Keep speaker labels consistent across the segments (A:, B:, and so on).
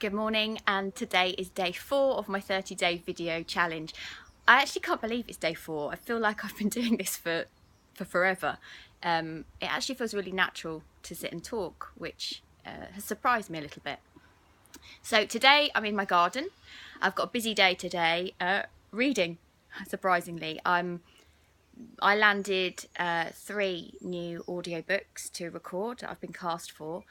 A: Good morning, and today is day 4 of my 30-day video challenge. I actually can't believe it's day 4. I feel like I've been doing this for forever. It actually feels really natural to sit and talk, which has surprised me a little bit. So today I'm in my garden. I've got a busy day today, reading, surprisingly. I landed 3 new audiobooks to record that I've been cast for.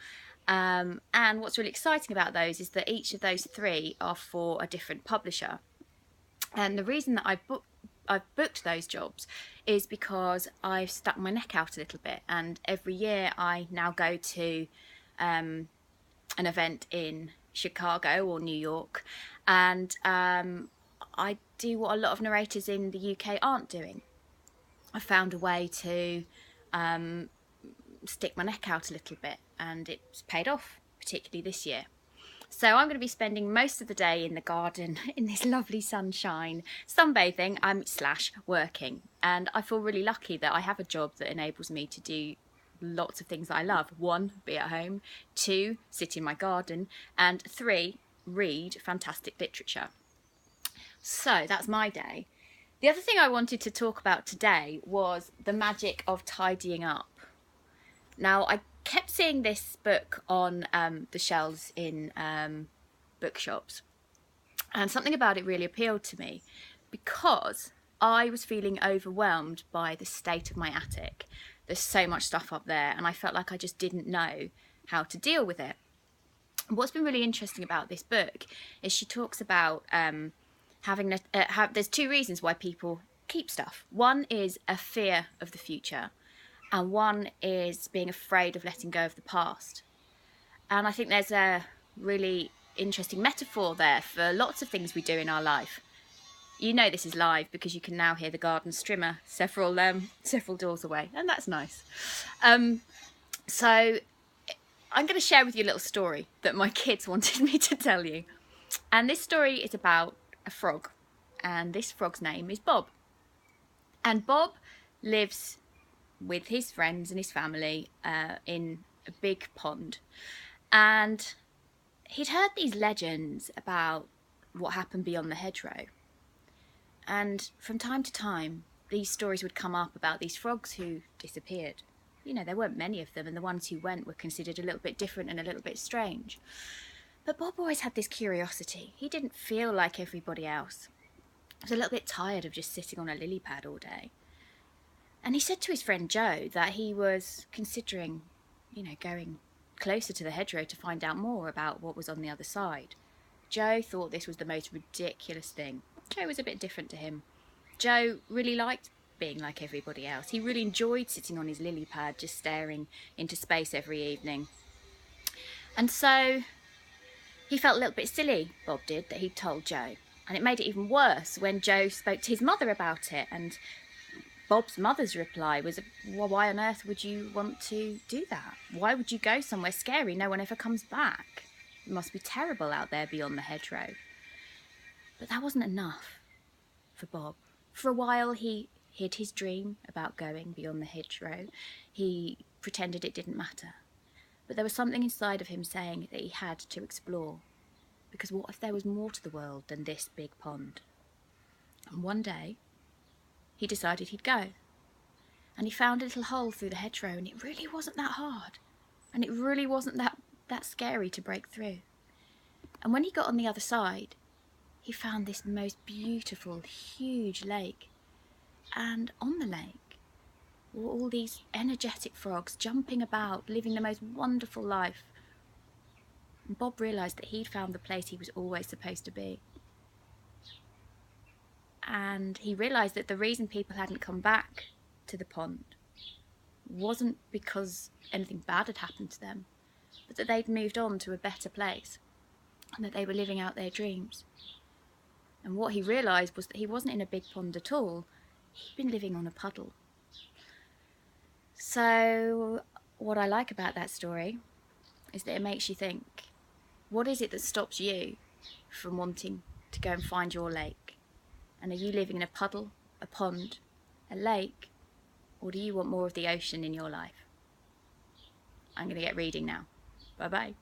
A: And what's really exciting about those is that each of those 3 are for a different publisher. And the reason that I've booked those jobs is because I've stuck my neck out a little bit, and every year I now go to an event in Chicago or New York, and I do what a lot of narrators in the UK aren't doing. I found a way to stick my neck out a little bit, and it's paid off, particularly this year. So I'm going to be spending most of the day in the garden in this lovely sunshine, sunbathing slash working, and I feel really lucky that I have a job that enables me to do lots of things that I love. 1, be at home, 2, sit in my garden, and 3, read fantastic literature. So that's my day. The other thing I wanted to talk about today was the magic of tidying up. Now, I kept seeing this book on the shelves in bookshops, and something about it really appealed to me because I was feeling overwhelmed by the state of my attic. There's so much stuff up there, and I felt like I just didn't know how to deal with it. What's been really interesting about this book is she talks about there's 2 reasons why people keep stuff. One is a fear of the future, and one is being afraid of letting go of the past. And I think there's a really interesting metaphor there for lots of things we do in our life. You know this is live because you can now hear the garden strimmer several doors away, and that's nice. So I'm going to share with you a little story that my kids wanted me to tell you. And this story is about a frog, and this frog's name is Bob. And Bob lives with his friends and his family in a big pond, and he'd heard these legends about what happened beyond the hedgerow, and from time to time these stories would come up about these frogs who disappeared. You know, there weren't many of them, and the ones who went were considered a little bit different and a little bit strange. But Bob always had this curiosity. He didn't feel like everybody else. He was a little bit tired of just sitting on a lily pad all day. And he said to his friend Joe that he was considering, going closer to the hedgerow to find out more about what was on the other side. Joe thought this was the most ridiculous thing. Joe was a bit different to him. Joe really liked being like everybody else. He really enjoyed sitting on his lily pad, just staring into space every evening. And so he felt a little bit silly, Bob did, that he'd told Joe. And it made it even worse when Joe spoke to his mother about it, and Bob's mother's reply was, well, why on earth would you want to do that? Why would you go somewhere scary? No one ever comes back. It must be terrible out there beyond the hedgerow. But that wasn't enough for Bob. For a while he hid his dream about going beyond the hedgerow. He pretended it didn't matter. But there was something inside of him saying that he had to explore. Because what if there was more to the world than this big pond? And one day he decided he'd go. And he found a little hole through the hedgerow, and it really wasn't that hard. And it really wasn't that scary to break through. And when he got on the other side, he found this most beautiful, huge lake. And on the lake were all these energetic frogs jumping about, living the most wonderful life. And Bob realised that he'd found the place he was always supposed to be. And he realised that the reason people hadn't come back to the pond wasn't because anything bad had happened to them, but that they'd moved on to a better place, and that they were living out their dreams. And what he realised was that he wasn't in a big pond at all. He'd been living on a puddle. So what I like about that story is that it makes you think, what is it that stops you from wanting to go and find your lake? And are you living in a puddle, a pond, a lake, or do you want more of the ocean in your life? I'm going to get reading now. Bye-bye.